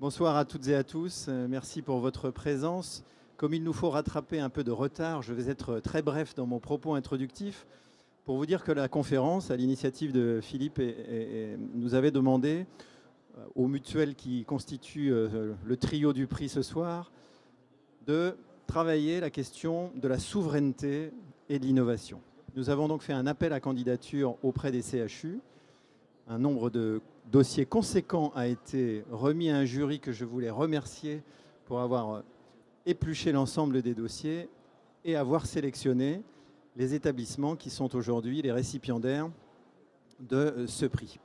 Bonsoir à toutes et à tous. Merci pour votre présence. Comme il nous faut rattraper un peu de retard, je vais être très bref dans mon propos introductif pour vous dire que la conférence, à l'initiative de Philippe, nous avait demandé aux mutuelles qui constituent le trio du prix ce soir de travailler la question de la souveraineté et de l'innovation. Nous avons donc fait un appel à candidature auprès des CHU. Un nombre de dossiers conséquents a été remis à un jury que je voulais remercier pour avoir épluché l'ensemble des dossiers et avoir sélectionné les établissements qui sont aujourd'hui les récipiendaires de ce prix.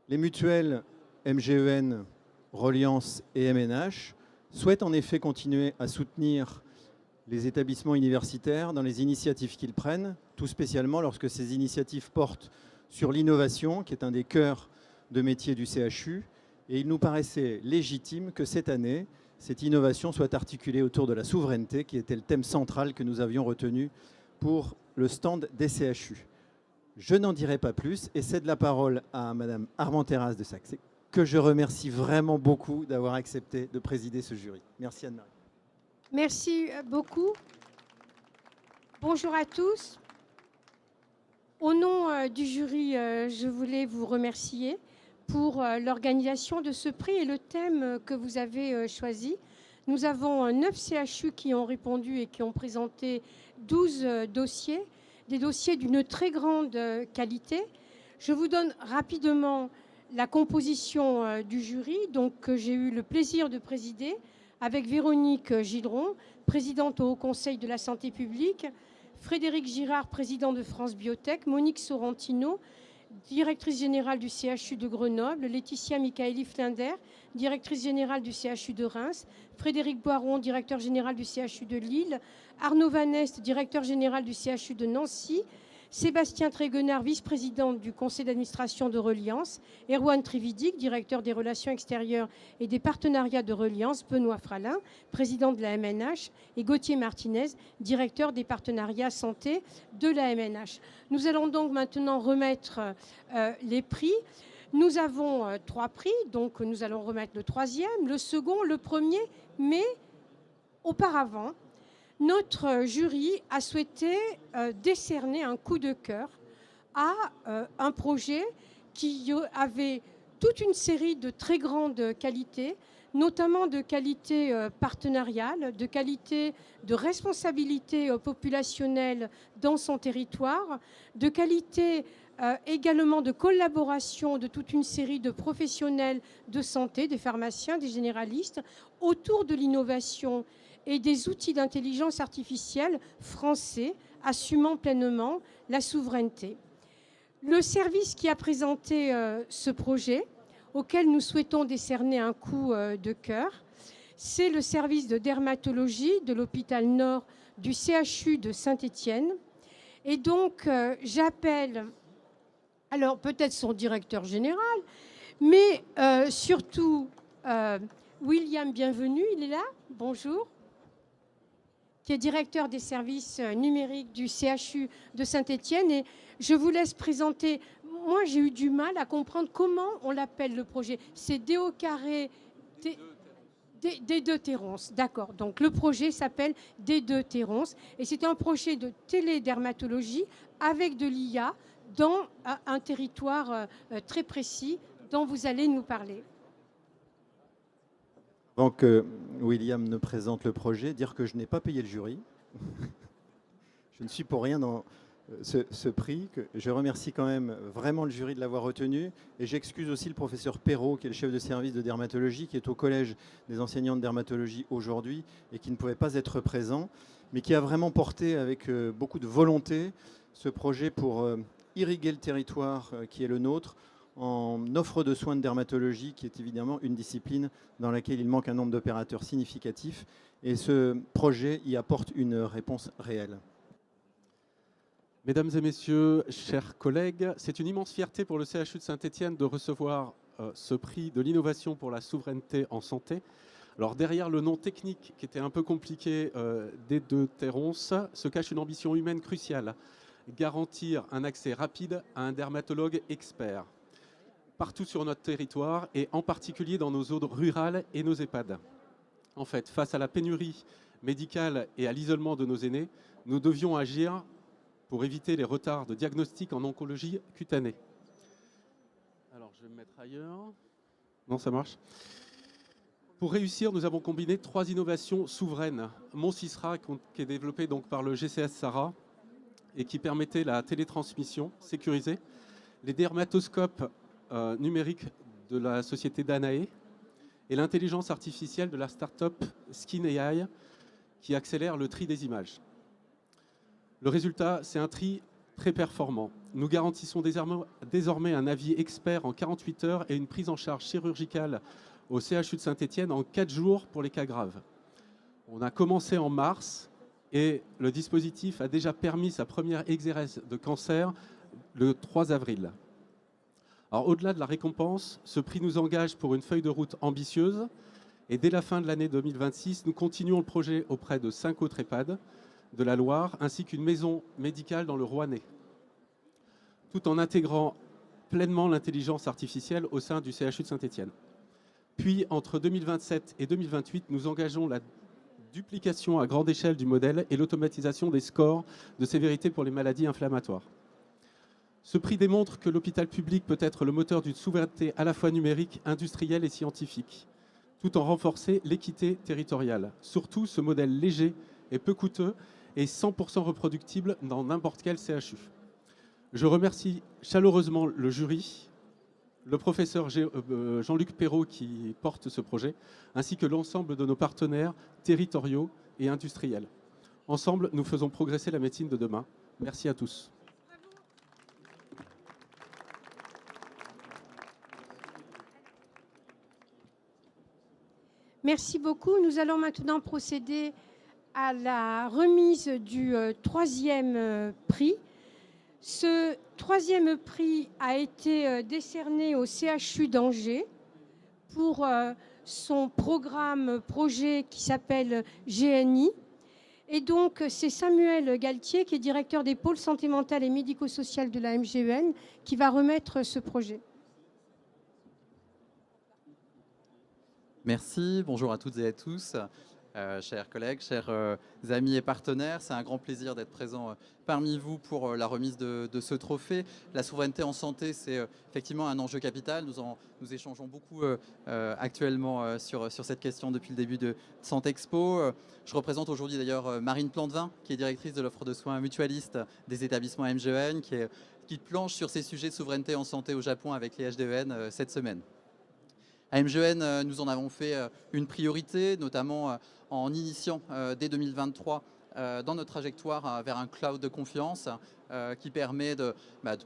Les mutuelles MGEN, Reliance et MNH souhaitent en effet continuer à soutenir les établissements universitaires dans les initiatives qu'ils prennent, tout spécialement lorsque ces initiatives portent sur l'innovation, qui est un des cœurs de métier du CHU. Et il nous paraissait légitime que cette année, cette innovation soit articulée autour de la souveraineté, qui était le thème central que nous avions retenu pour le stand des CHU. Je n'en dirai pas plus et cède la parole à Madame Armand-Terrasse de Saxe, que je remercie vraiment beaucoup d'avoir accepté de présider ce jury. Merci Anne-Marie. Merci beaucoup. Bonjour à tous. Au nom du jury, je voulais vous remercier pour l'organisation de ce prix et le thème que vous avez choisi. Nous avons 9 CHU qui ont répondu et qui ont présenté 12 dossiers, des dossiers d'une très grande qualité. Je vous donne rapidement la composition du jury, donc, que j'ai eu le plaisir de présider, avec Véronique Gidron, présidente au Haut Conseil de la Santé publique, Frédéric Girard, président de France Biotech, Monique Sorrentino, directrice générale du CHU de Grenoble, Laetitia Michaeli-Flinder, directrice générale du CHU de Reims, Frédéric Boiron, directeur général du CHU de Lille, Arnaud Vanest, directeur général du CHU de Nancy, Sébastien Tréguenard, vice-président du conseil d'administration de Reliance, Erwan Trividic, directeur des relations extérieures et des partenariats de Reliance, Benoît Fralin, président de la MNH, et Gauthier Martinez, directeur des partenariats santé de la MNH. Nous allons donc maintenant remettre les prix. Nous avons 3 prix, donc nous allons remettre le 3e, le second, le premier, mais auparavant, notre jury a souhaité décerner un coup de cœur à un projet qui avait toute une série de très grandes qualités, notamment de qualité partenariale, de qualité de responsabilité populationnelle dans son territoire, de qualité également de collaboration de toute une série de professionnels de santé, des pharmaciens, des généralistes, autour de l'innovation et des outils d'intelligence artificielle français assumant pleinement la souveraineté. Le service qui a présenté ce projet, auquel nous souhaitons décerner un coup de cœur, c'est le service de dermatologie de l'hôpital Nord du CHU de Saint-Étienne. Et donc, j'appelle, alors peut-être son directeur général, mais surtout William Bienvenu, il est là, bonjour, qui est directeur des services numériques du CHU de Saint-Étienne. Et je vous laisse présenter. Moi, j'ai eu du mal à comprendre comment on l'appelle le projet. C'est DO carré D2 Thérence. D'accord. Donc, le projet s'appelle D2 Thérence. Et c'est un projet de télédermatologie avec de l'IA dans un territoire très précis dont vous allez nous parler. Avant que William ne présente le projet, dire que je n'ai pas payé le jury. Je ne suis pour rien dans ce prix. Je remercie quand même vraiment le jury de l'avoir retenu. Et j'excuse aussi le professeur Perrault, qui est le chef de service de dermatologie, qui est au collège des enseignants de dermatologie aujourd'hui et qui ne pouvait pas être présent, mais qui a vraiment porté avec beaucoup de volonté ce projet pour irriguer le territoire qui est le nôtre, en offre de soins de dermatologie, qui est évidemment une discipline dans laquelle il manque un nombre d'opérateurs significatif. Et ce projet y apporte une réponse réelle. Mesdames et messieurs, chers collègues, c'est une immense fierté pour le CHU de Saint-Étienne de recevoir ce prix de l'innovation pour la souveraineté en santé. Alors derrière le nom technique qui était un peu compliqué D2 Thérence se cache une ambition humaine cruciale, garantir un accès rapide à un dermatologue expert. partout sur notre territoire et en particulier dans nos zones rurales et nos EHPAD. En fait, face à la pénurie médicale et à l'isolement de nos aînés, nous devions agir pour éviter les retards de diagnostic en oncologie cutanée. Alors, je vais me mettre ailleurs. Non, ça marche. Pour réussir, nous avons combiné 3 innovations souveraines. MonSisra, qui est développé donc par le GCS Sara et qui permettait la télétransmission sécurisée, les dermatoscopes numériques de la société Danae et l'intelligence artificielle de la start-up Skin AI qui accélère le tri des images. Le résultat, c'est un tri très performant. Nous garantissons désormais un avis expert en 48 heures et une prise en charge chirurgicale au CHU de Saint-Étienne en 4 jours pour les cas graves. On a commencé en mars et le dispositif a déjà permis sa première exérèse de cancer le 3 avril. Alors, au-delà de la récompense, ce prix nous engage pour une feuille de route ambitieuse et dès la fin de l'année 2026, nous continuons le projet auprès de 5 autres EHPAD de la Loire ainsi qu'une maison médicale dans le Rouennais, tout en intégrant pleinement l'intelligence artificielle au sein du CHU de Saint-Étienne. Puis, entre 2027 et 2028, nous engageons la duplication à grande échelle du modèle et l'automatisation des scores de sévérité pour les maladies inflammatoires. Ce prix démontre que l'hôpital public peut être le moteur d'une souveraineté à la fois numérique, industrielle et scientifique, tout en renforçant l'équité territoriale. Surtout, ce modèle léger et peu coûteux est 100% reproductible dans n'importe quel CHU. Je remercie chaleureusement le jury, le professeur Jean-Luc Perrault qui porte ce projet, ainsi que l'ensemble de nos partenaires territoriaux et industriels. Ensemble, nous faisons progresser la médecine de demain. Merci à tous. Merci beaucoup. Nous allons maintenant procéder à la remise du 3e prix. Ce 3e prix a été décerné au CHU d'Angers pour son projet qui s'appelle GNI. Et donc, c'est Samuel Galtier, qui est directeur des pôles santé mentale et médico-sociale de la MGEN, qui va remettre ce projet. Merci, bonjour à toutes et à tous, chers collègues, chers amis et partenaires. C'est un grand plaisir d'être présent parmi vous pour la remise de ce trophée. La souveraineté en santé, c'est effectivement un enjeu capital. Nous échangeons beaucoup actuellement sur cette question depuis le début de Santexpo. Je représente aujourd'hui d'ailleurs Marine Plantevin, qui est directrice de l'offre de soins mutualiste des établissements MGEN, qui planche sur ces sujets de souveraineté en santé au Japon avec les HDEN cette semaine. À MGEN, nous en avons fait une priorité, notamment en initiant dès 2023 dans notre trajectoire vers un cloud de confiance qui permet de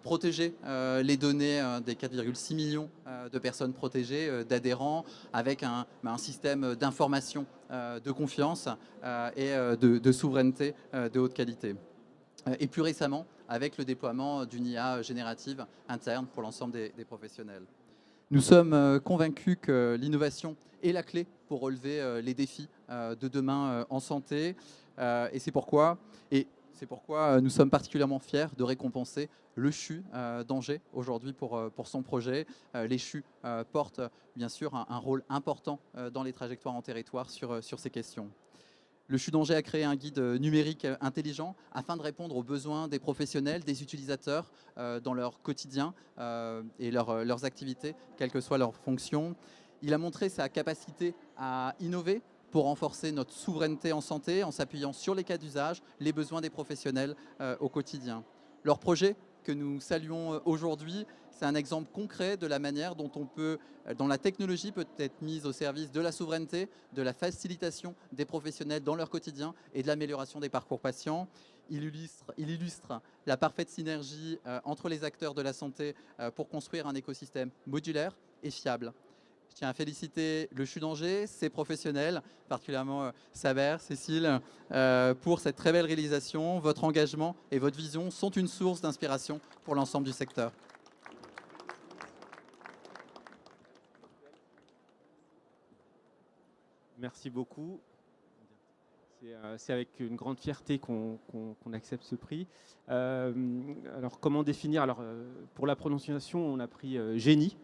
protéger les données des 4,6 millions de personnes protégées, d'adhérents, avec un système d'information de confiance et de souveraineté de haute qualité. Et plus récemment, avec le déploiement d'une IA générative interne pour l'ensemble des professionnels. Nous sommes convaincus que l'innovation est la clé pour relever les défis de demain en santé. Et c'est pourquoi nous sommes particulièrement fiers de récompenser le CHU d'Angers aujourd'hui pour son projet. Les CHU portent bien sûr un rôle important dans les trajectoires en territoire sur ces questions. Le CHU d'Angers a créé un guide numérique intelligent afin de répondre aux besoins des professionnels, des utilisateurs dans leur quotidien et leurs activités, quelle que soit leur fonction. Il a montré sa capacité à innover pour renforcer notre souveraineté en santé en s'appuyant sur les cas d'usage, les besoins des professionnels au quotidien. Leur projet que nous saluons aujourd'hui, c'est un exemple concret de la manière dont la technologie peut être mise au service de la souveraineté, de la facilitation des professionnels dans leur quotidien et de l'amélioration des parcours patients. Il illustre la parfaite synergie entre les acteurs de la santé pour construire un écosystème modulaire et fiable. Je tiens à féliciter le CHU d'Angers, ses professionnels, particulièrement Saber, Cécile, pour cette très belle réalisation. Votre engagement et votre vision sont une source d'inspiration pour l'ensemble du secteur. Merci beaucoup. C'est avec une grande fierté qu'on accepte ce prix. Alors, comment définir? Alors, pour la prononciation, on a pris génie.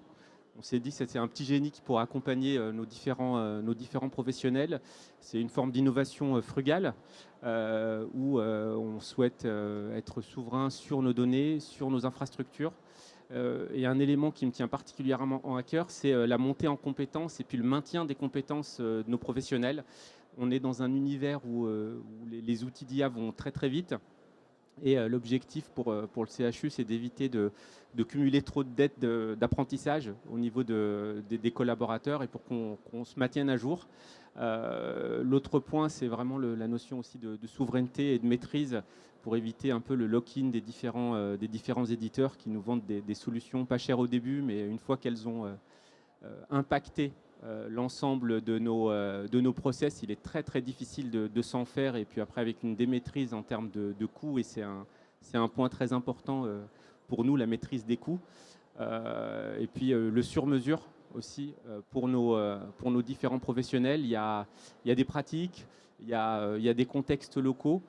On s'est dit que c'était un petit génie qui pourrait accompagner nos différents professionnels. C'est une forme d'innovation frugale où on souhaite être souverain sur nos données, sur nos infrastructures. Et un élément qui me tient particulièrement à cœur, c'est la montée en compétences et puis le maintien des compétences de nos professionnels. On est dans un univers où les outils d'IA vont très très vite. Et l'objectif pour le CHU, c'est d'éviter de cumuler trop de dettes d'apprentissage au niveau des collaborateurs et pour qu'on se maintienne à jour. L'autre point, c'est vraiment la notion aussi de souveraineté et de maîtrise pour éviter un peu le lock-in des différents éditeurs qui nous vendent des solutions pas chères au début, mais une fois qu'elles ont impacté l'ensemble de nos process, il est très très difficile de s'en faire, et puis après avec une démaîtrise en termes de coûts, et c'est un point très important pour nous, la maîtrise des coûts, et puis le sur-mesure aussi pour nos différents professionnels. Il y a des pratiques, il y a des contextes locaux,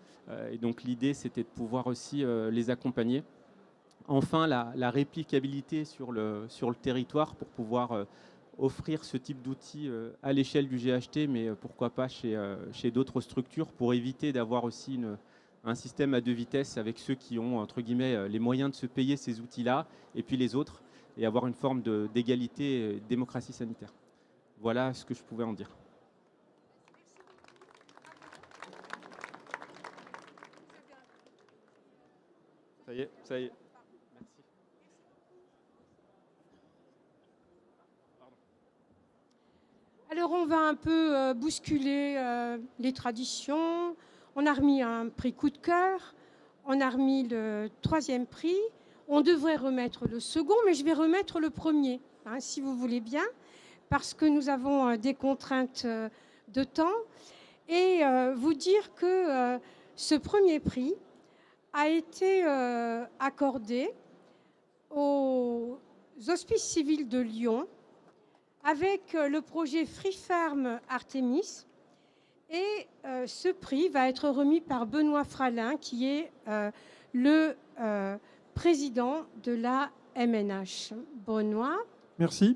et donc l'idée c'était de pouvoir aussi les accompagner. Enfin, la réplicabilité sur le territoire pour pouvoir offrir ce type d'outils à l'échelle du GHT, mais pourquoi pas chez d'autres structures, pour éviter d'avoir aussi un système à deux vitesses avec ceux qui ont, entre guillemets, les moyens de se payer ces outils-là, et puis les autres, et avoir une forme d'égalité et de démocratie sanitaire. Voilà ce que je pouvais en dire. Ça y est, ça y est. Alors on va un peu bousculer les traditions. On a remis un prix coup de cœur, on a remis le 3e prix. On devrait remettre le second, mais je vais remettre le premier, hein, si vous voulez bien, parce que nous avons des contraintes de temps. Et vous dire que ce premier prix a été accordé aux Hospices civils de Lyon, avec le projet Free Farm Artemis. Et ce prix va être remis par Benoît Fralin, qui est le président de la MNH. Benoît. Merci.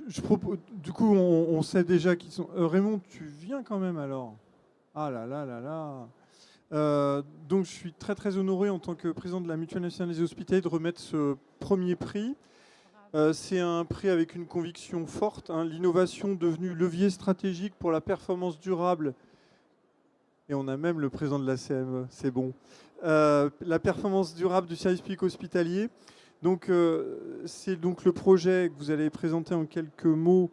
Je propose, du coup, on sait déjà qu'ils sont... Raymond, tu viens quand même alors? Ah là là là là. Donc je suis très très honoré en tant que président de la Mutuelle nationale des hospitaliers de remettre ce premier prix. C'est un prix avec une conviction forte, hein, l'innovation devenue levier stratégique pour la performance durable. Et on a même le président de la CME, c'est bon. La performance durable du service public hospitalier. Donc, c'est donc le projet que vous allez présenter en quelques mots,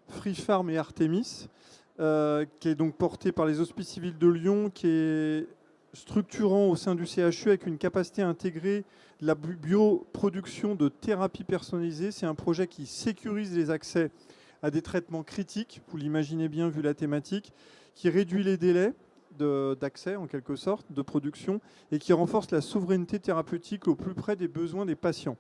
Free Farm et Artemis, qui est donc porté par les Hospices civils de Lyon, qui est structurant au sein du CHU avec une capacité à intégrer la bioproduction de thérapie personnalisée. C'est un projet qui sécurise les accès à des traitements critiques, vous l'imaginez bien vu la thématique, qui réduit les délais d'accès en quelque sorte, de production, et qui renforce la souveraineté thérapeutique au plus près des besoins des patients.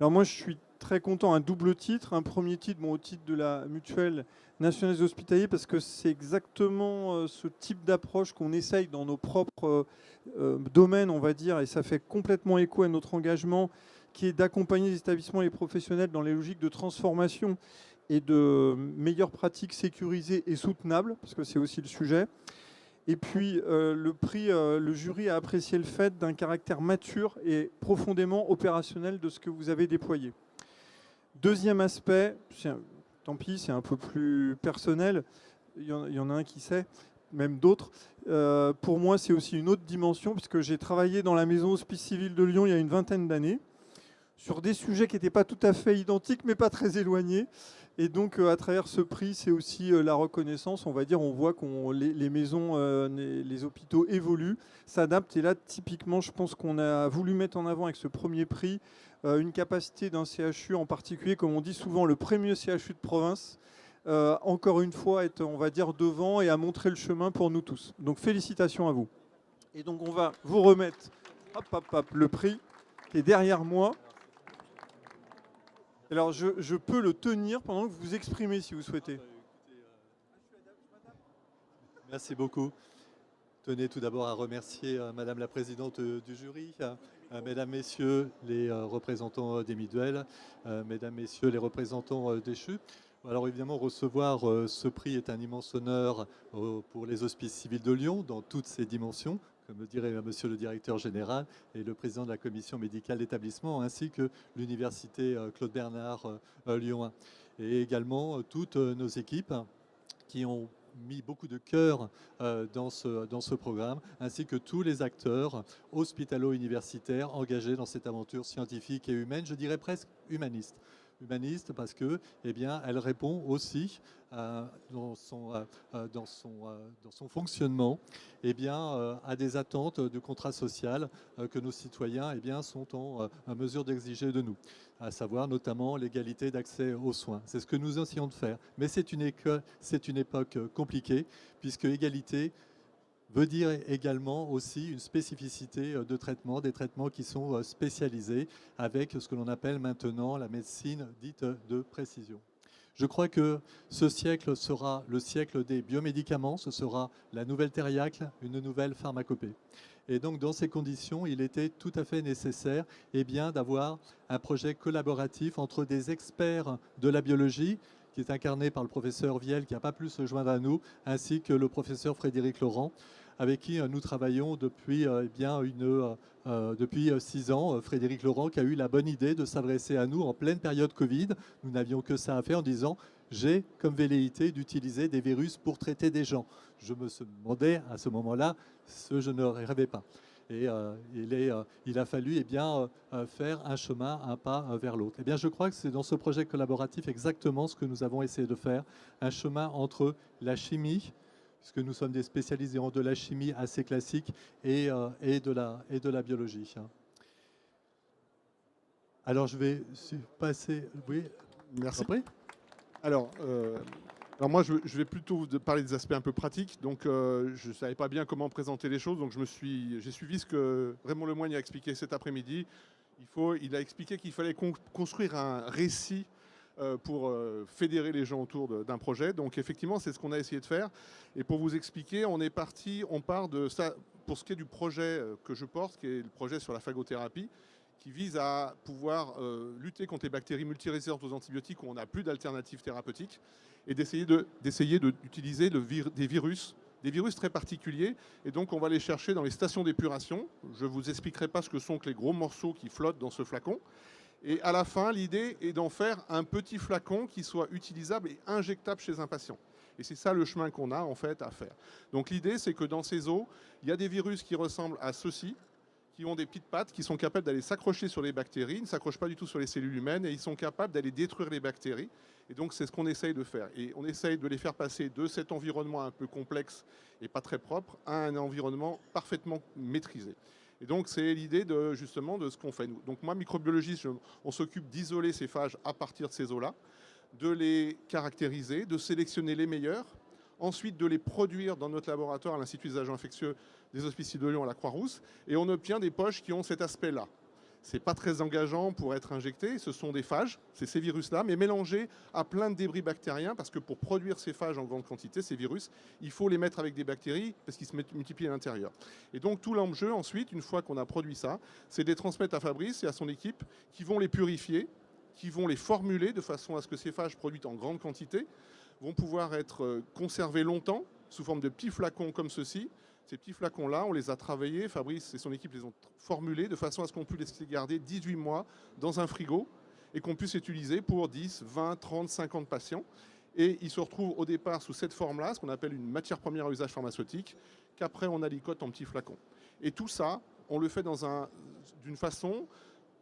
Alors moi je suis très content, un double titre, un premier titre, au titre de la Mutuelle nationale des hospitaliers, parce que c'est exactement ce type d'approche qu'on essaye dans nos propres domaines, on va dire, et ça fait complètement écho à notre engagement, qui est d'accompagner les établissements et les professionnels dans les logiques de transformation et de meilleures pratiques sécurisées et soutenables, parce que c'est aussi le sujet. Et puis, le prix, le jury a apprécié le fait d'un caractère mature et profondément opérationnel de ce que vous avez déployé. Deuxième aspect, tant pis, c'est un peu plus personnel, il y en a un qui sait, même d'autres. Pour moi, c'est aussi une autre dimension, puisque j'ai travaillé dans la maison Hospice civil de Lyon il y a une vingtaine d'années, sur des sujets qui n'étaient pas tout à fait identiques, mais pas très éloignés. Et donc, à travers ce prix, c'est aussi la reconnaissance. On va dire, on voit que les maisons, les hôpitaux évoluent, s'adaptent. Et là, typiquement, je pense qu'on a voulu mettre en avant avec ce premier prix une capacité d'un CHU en particulier, comme on dit souvent, le premier CHU de province, encore une fois, être, on va dire, devant et à montrer le chemin pour nous tous. Donc, félicitations à vous. Et donc, on va vous remettre le prix qui est derrière moi. Alors, je peux le tenir pendant que vous vous exprimez, si vous souhaitez. Merci beaucoup. Tenez tout d'abord à remercier Madame la Présidente du jury Mesdames, Messieurs les représentants des Midwell, Mesdames, Messieurs les représentants des CHU. Alors évidemment, recevoir ce prix est un immense honneur pour les Hospices civils de Lyon dans toutes ses dimensions, comme le dirait Monsieur le Directeur Général et le Président de la Commission médicale d'établissement, ainsi que l'Université Claude Bernard Lyon 1. Et également toutes nos équipes qui ont mis beaucoup de cœur dans ce programme, ainsi que tous les acteurs hospitalo-universitaires engagés dans cette aventure scientifique et humaine, je dirais presque humaniste. Humaniste parce que, eh bien, elle répond aussi dans son fonctionnement, eh bien, à des attentes de contrat social que nos citoyens, eh bien, sont en mesure d'exiger de nous, à savoir notamment l'égalité d'accès aux soins. C'est ce que nous essayons de faire. Mais c'est une époque compliquée, puisque égalité veut dire également aussi une spécificité de traitement, des traitements qui sont spécialisés avec ce que l'on appelle maintenant la médecine dite de précision. Je crois que ce siècle sera le siècle des biomédicaments, ce sera la nouvelle thériacle, une nouvelle pharmacopée. Et donc, dans ces conditions, il était tout à fait nécessaire eh bien, d'avoir un projet collaboratif entre des experts de la biologie, qui est incarné par le professeur Viel, qui n'a pas pu se joindre à nous, ainsi que le professeur Frédéric Laurent, avec qui nous travaillons depuis, depuis 6 ans. Frédéric Laurent qui a eu la bonne idée de s'adresser à nous en pleine période Covid. Nous n'avions que ça à faire en disant « j'ai comme velléité d'utiliser des virus pour traiter des gens ». Je me demandais à ce moment-là ce je ne rêvais pas. Et il a fallu eh bien, faire un chemin, un pas vers l'autre. Eh bien, je crois que c'est dans ce projet collaboratif exactement ce que nous avons essayé de faire, un chemin entre la chimie, puisque nous sommes des spécialisés en de la chimie assez classique, et de la biologie. Alors, je vais passer... Oui, merci. Alors moi, je vais plutôt vous parler des aspects un peu pratiques. Donc, je ne savais pas bien comment présenter les choses. Donc, j'ai suivi ce que Raymond Lemoigne a expliqué cet après-midi. Il a expliqué qu'il fallait construire un récit pour fédérer les gens autour d'un projet. Donc, effectivement, c'est ce qu'on a essayé de faire. Et pour vous expliquer, on part de ça, pour ce qui est du projet que je porte, qui est le projet sur la phagothérapie, qui vise à pouvoir lutter contre les bactéries multirésistantes aux antibiotiques où on n'a plus d'alternatives thérapeutiques, et d'essayer d'utiliser des virus très particuliers. Et donc, on va les chercher dans les stations d'épuration. Je ne vous expliquerai pas ce que sont que les gros morceaux qui flottent dans ce flacon. Et à la fin, l'idée est d'en faire un petit flacon qui soit utilisable et injectable chez un patient. Et c'est ça le chemin qu'on a en fait à faire. Donc, l'idée, c'est que dans ces eaux, il y a des virus qui ressemblent à ceux-ci, qui ont des petites pattes, qui sont capables d'aller s'accrocher sur les bactéries, ils ne s'accrochent pas du tout sur les cellules humaines, et ils sont capables d'aller détruire les bactéries. Et donc, c'est ce qu'on essaye de faire. Et on essaye de les faire passer de cet environnement un peu complexe et pas très propre à un environnement parfaitement maîtrisé. Et donc, c'est l'idée justement de ce qu'on fait nous. Donc, moi, microbiologiste, on s'occupe d'isoler ces phages à partir de ces eaux-là, de les caractériser, de sélectionner les meilleurs, ensuite de les produire dans notre laboratoire à l'Institut des agents infectieux des Hospices de Lyon à la Croix-Rousse, et on obtient des poches qui ont cet aspect-là. Ce n'est pas très engageant pour être injecté, ce sont des phages, c'est ces virus-là, mais mélangés à plein de débris bactériens, parce que pour produire ces phages en grande quantité, ces virus, il faut les mettre avec des bactéries, parce qu'ils se multiplient à l'intérieur. Et donc tout l'enjeu ensuite, une fois qu'on a produit ça, c'est de les transmettre à Fabrice et à son équipe, qui vont les purifier, qui vont les formuler de façon à ce que ces phages produites en grande quantité vont pouvoir être conservés longtemps, sous forme de petits flacons comme ceci. Ces petits flacons-là, on les a travaillés, Fabrice et son équipe les ont formulés de façon à ce qu'on puisse les garder 18 mois dans un frigo et qu'on puisse les utiliser pour 10, 20, 30, 50 patients. Et ils se retrouvent au départ sous cette forme-là, ce qu'on appelle une matière première à usage pharmaceutique, qu'après on alicote en petits flacons. Et tout ça, on le fait d'une façon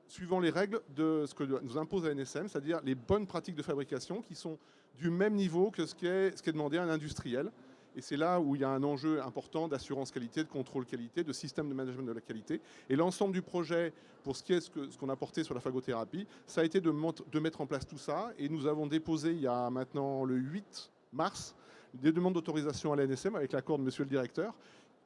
suivant les règles de ce que nous impose la NSM, c'est-à-dire les bonnes pratiques de fabrication qui sont du même niveau que ce qui est demandé à un industriel. Et c'est là où il y a un enjeu important d'assurance qualité, de contrôle qualité, de système de management de la qualité. Et l'ensemble du projet, pour ce qu'on a porté sur la phagothérapie, ça a été de mettre en place tout ça. Et nous avons déposé, il y a maintenant le 8 mars, des demandes d'autorisation à la NSM avec l'accord de monsieur le directeur,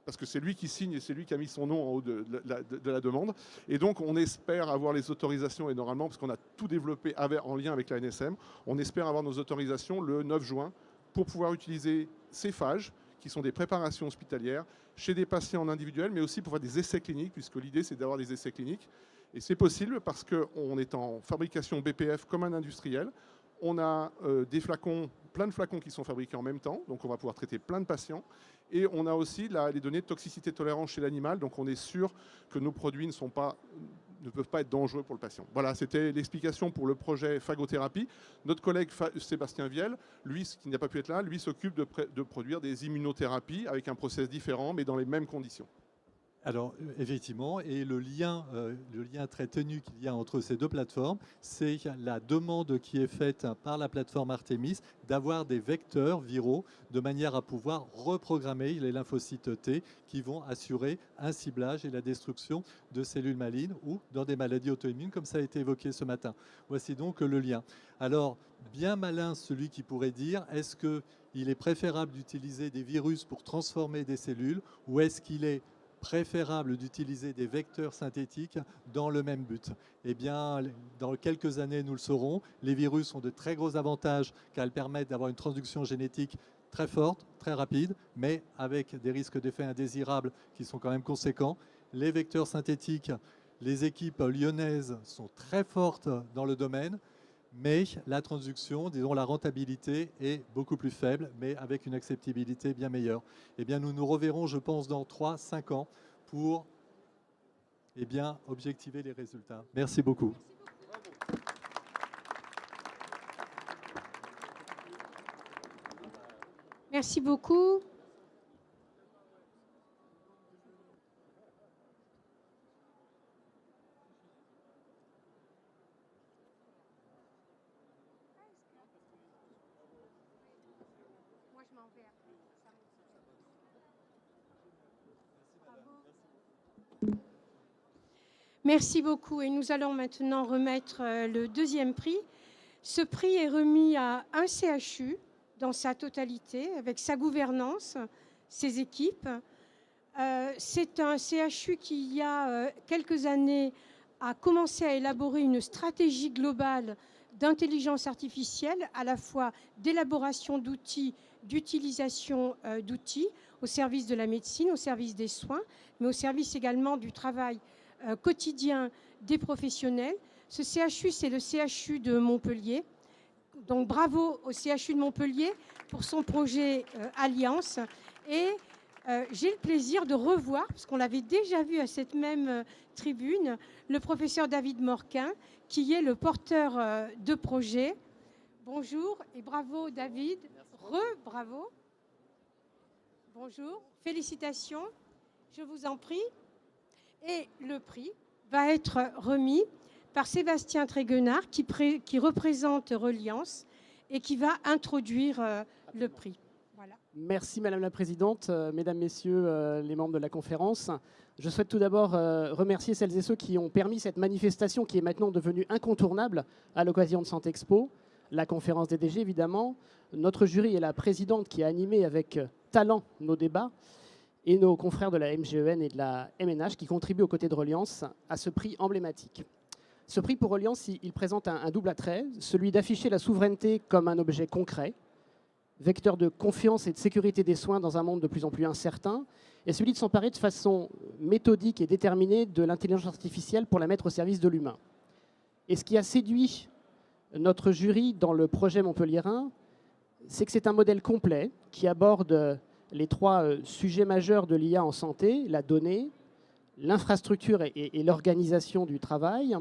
parce que c'est lui qui signe et c'est lui qui a mis son nom en haut de la demande. Et donc, on espère avoir les autorisations, et normalement, parce qu'on a tout développé en lien avec la NSM, on espère avoir nos autorisations le 9 juin pour pouvoir utiliser ces phages qui sont des préparations hospitalières chez des patients en individuel, mais aussi pour faire des essais cliniques, puisque l'idée c'est d'avoir des essais cliniques. Et c'est possible parce qu'on est en fabrication BPF comme un industriel. On a des flacons, plein de flacons qui sont fabriqués en même temps, donc on va pouvoir traiter plein de patients. Et on a aussi les données de toxicité tolérance chez l'animal, donc on est sûr que nos produits ne peuvent pas être dangereux pour le patient. Voilà, c'était l'explication pour le projet phagothérapie. Notre collègue Sébastien Viel, lui, qui n'a pas pu être là, lui s'occupe de produire des immunothérapies avec un process différent, mais dans les mêmes conditions. Alors, effectivement, et le lien très ténu qu'il y a entre ces deux plateformes, c'est la demande qui est faite par la plateforme Artemis d'avoir des vecteurs viraux de manière à pouvoir reprogrammer les lymphocytes T qui vont assurer un ciblage et la destruction de cellules malignes ou dans des maladies auto-immunes, comme ça a été évoqué ce matin. Voici donc le lien. Alors, bien malin celui qui pourrait dire, est-ce qu'il est préférable d'utiliser des virus pour transformer des cellules ou est-ce qu'il est préférable d'utiliser des vecteurs synthétiques dans le même but? Eh bien, dans quelques années, nous le saurons. Les virus ont de très gros avantages car ils permettent d'avoir une transduction génétique très forte, très rapide, mais avec des risques d'effets indésirables qui sont quand même conséquents. Les vecteurs synthétiques, les équipes lyonnaises sont très fortes dans le domaine, mais la transduction, disons la rentabilité est beaucoup plus faible, mais avec une acceptabilité bien meilleure. Eh bien, nous nous reverrons, je pense, dans 3-5 ans pour objectiver les résultats. Merci beaucoup. Merci beaucoup. Merci beaucoup. Et nous allons maintenant remettre le deuxième prix. Ce prix est remis à un CHU dans sa totalité, avec sa gouvernance, ses équipes. C'est un CHU qui, il y a quelques années, a commencé à élaborer une stratégie globale d'intelligence artificielle, à la fois d'élaboration d'outils, d'utilisation d'outils au service de la médecine, au service des soins, mais au service également du travail quotidien des professionnels. Ce CHU, c'est le CHU de Montpellier. Donc bravo au CHU de Montpellier pour son projet Alliance. Et j'ai le plaisir de revoir, parce qu'on l'avait déjà vu à cette même tribune, le professeur David Morquin, qui est le porteur de projet. Bonjour et bravo David. Bravo. Bonjour, félicitations, je vous en prie. Et le prix va être remis par Sébastien Tréguenard qui représente Reliance et qui va introduire le prix. Voilà. Merci Madame la Présidente, Mesdames, Messieurs les membres de la conférence. Je souhaite tout d'abord remercier celles et ceux qui ont permis cette manifestation qui est maintenant devenue incontournable à l'occasion de Santexpo, la conférence des DG évidemment, notre jury et la présidente qui a animé avec talent nos débats, et nos confrères de la MGEN et de la MNH qui contribuent aux côtés de Reliance à ce prix emblématique. Ce prix pour Reliance, il présente un double attrait, celui d'afficher la souveraineté comme un objet concret, vecteur de confiance et de sécurité des soins dans un monde de plus en plus incertain, et celui de s'emparer de façon méthodique et déterminée de l'intelligence artificielle pour la mettre au service de l'humain. Et ce qui a séduit notre jury dans le projet montpelliérain, c'est que c'est un modèle complet qui aborde les trois sujets majeurs de l'IA en santé, la donnée, l'infrastructure et l'organisation du travail.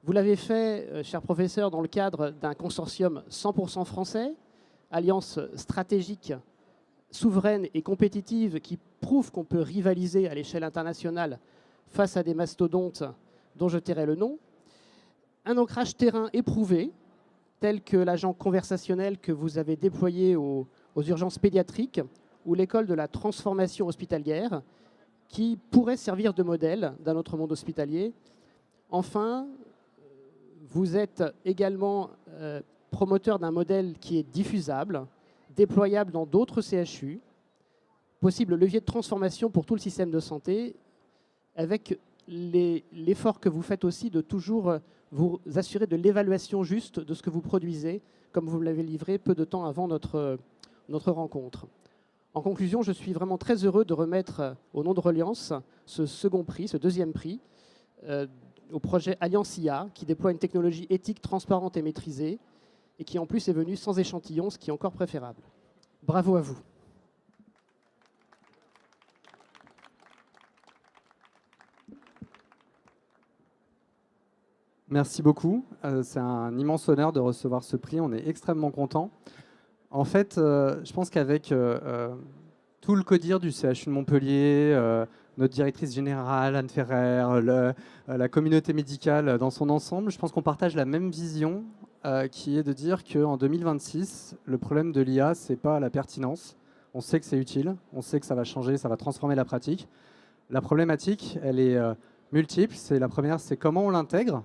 Vous l'avez fait, cher professeur, dans le cadre d'un consortium 100% français, alliance stratégique, souveraine et compétitive qui prouve qu'on peut rivaliser à l'échelle internationale face à des mastodontes dont je tairai le nom. Un ancrage terrain éprouvé, tel que l'agent conversationnel que vous avez déployé aux urgences pédiatriques, ou l'école de la transformation hospitalière, qui pourrait servir de modèle d'un autre monde hospitalier. Enfin, vous êtes également promoteur d'un modèle qui est diffusable, déployable dans d'autres CHU, possible levier de transformation pour tout le système de santé, avec l'effort que vous faites aussi de toujours vous assurer de l'évaluation juste de ce que vous produisez, comme vous l'avez livré peu de temps avant notre rencontre. En conclusion, je suis vraiment très heureux de remettre au nom de Reliance ce second prix, ce deuxième prix, au projet Alliance IA, qui déploie une technologie éthique, transparente et maîtrisée, et qui en plus est venu sans échantillon, ce qui est encore préférable. Bravo à vous. Merci beaucoup. C'est un immense honneur de recevoir ce prix. On est extrêmement contents. En fait, je pense qu'avec tout le CODIR du CHU de Montpellier, notre directrice générale, Anne Ferrer, la communauté médicale dans son ensemble, je pense qu'on partage la même vision qui est de dire qu'en 2026, le problème de l'IA, ce n'est pas la pertinence. On sait que c'est utile, on sait que ça va changer, ça va transformer la pratique. La problématique, elle est multiple. La première, c'est comment on l'intègre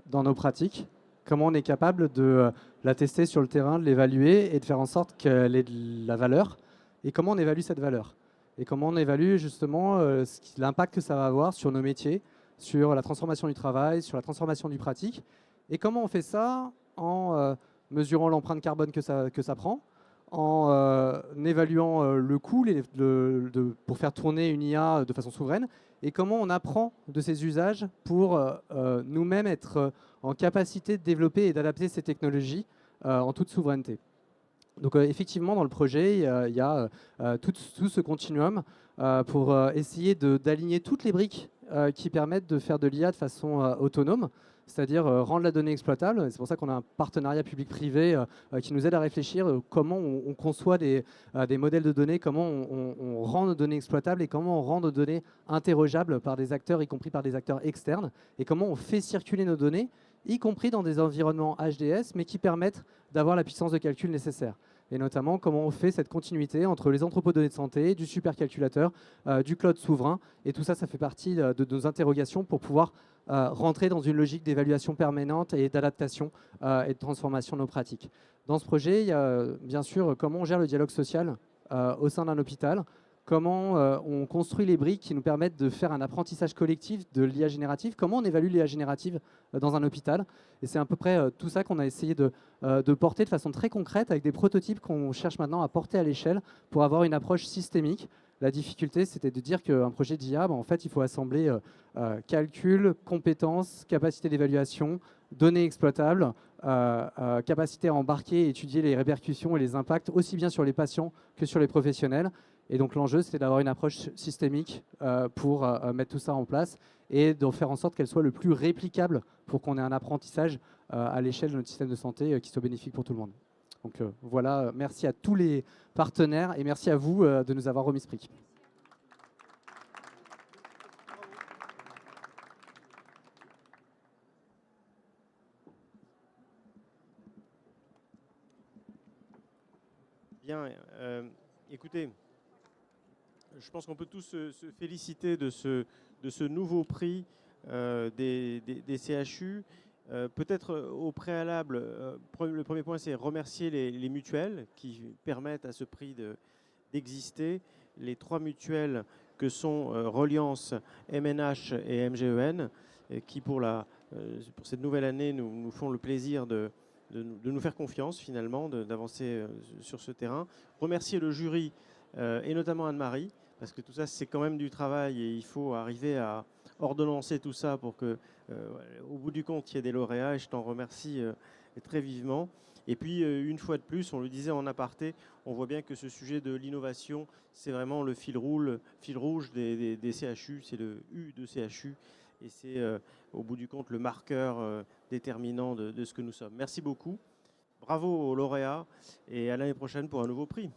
dans nos pratiques, comment on est capable de la tester sur le terrain, de l'évaluer et de faire en sorte qu'elle ait de la valeur, et comment on évalue cette valeur, et comment on évalue justement l'impact que ça va avoir sur nos métiers, sur la transformation du travail, sur la transformation du pratique, et comment on fait ça en mesurant l'empreinte carbone que ça prend, en évaluant le coût pour faire tourner une IA de façon souveraine, et comment on apprend de ces usages pour nous-mêmes être en capacité de développer et d'adapter ces technologies en toute souveraineté. Donc effectivement, dans le projet, il y a tout ce continuum pour essayer d'aligner toutes les briques qui permettent de faire de l'IA de façon autonome, c'est-à-dire rendre la donnée exploitable. C'est pour ça qu'on a un partenariat public-privé qui nous aide à réfléchir comment on conçoit des modèles de données, comment on rend nos données exploitables et comment on rend nos données interrogeables par des acteurs, y compris par des acteurs externes, et comment on fait circuler nos données, y compris dans des environnements HDS, mais qui permettent d'avoir la puissance de calcul nécessaire. Et notamment comment on fait cette continuité entre les entrepôts de données de santé, du supercalculateur, du cloud souverain. Et tout ça, ça fait partie de nos interrogations pour pouvoir rentrer dans une logique d'évaluation permanente et d'adaptation et de transformation de nos pratiques. Dans ce projet, il y a bien sûr comment on gère le dialogue social au sein d'un hôpital, comment on construit les briques qui nous permettent de faire un apprentissage collectif de l'IA générative, comment on évalue l'IA générative dans un hôpital. Et c'est à peu près tout ça qu'on a essayé de porter de façon très concrète avec des prototypes qu'on cherche maintenant à porter à l'échelle pour avoir une approche systémique. La difficulté, c'était de dire qu'un projet d'IA, en fait, il faut assembler calcul, compétences, capacité d'évaluation, données exploitables, capacité à embarquer et étudier les répercussions et les impacts aussi bien sur les patients que sur les professionnels. Et donc l'enjeu, c'est d'avoir une approche systémique pour mettre tout ça en place et de faire en sorte qu'elle soit le plus réplicable pour qu'on ait un apprentissage à l'échelle de notre système de santé qui soit bénéfique pour tout le monde. Donc voilà, merci à tous les partenaires et merci à vous de nous avoir remis ce prix. Bien, écoutez, je pense qu'on peut tous se féliciter de ce nouveau prix des CHU. Peut-être au préalable, le premier point, c'est remercier les mutuelles qui permettent à ce prix d'exister. Les 3 mutuelles que sont Reliance, MNH et MGEN, qui pour cette nouvelle année nous font le plaisir de nous faire confiance finalement, d'avancer sur ce terrain. Remercier le jury et notamment Anne-Marie, parce que tout ça c'est quand même du travail et il faut arriver à ordonnancer tout ça pour que au bout du compte il y ait des lauréats, et je t'en remercie très vivement. Et puis une fois de plus, on le disait en aparté, on voit bien que ce sujet de l'innovation, c'est vraiment le fil rouge des CHU, c'est le U de CHU. Et c'est au bout du compte le marqueur déterminant de ce que nous sommes. Merci beaucoup, bravo aux lauréats et à l'année prochaine pour un nouveau prix.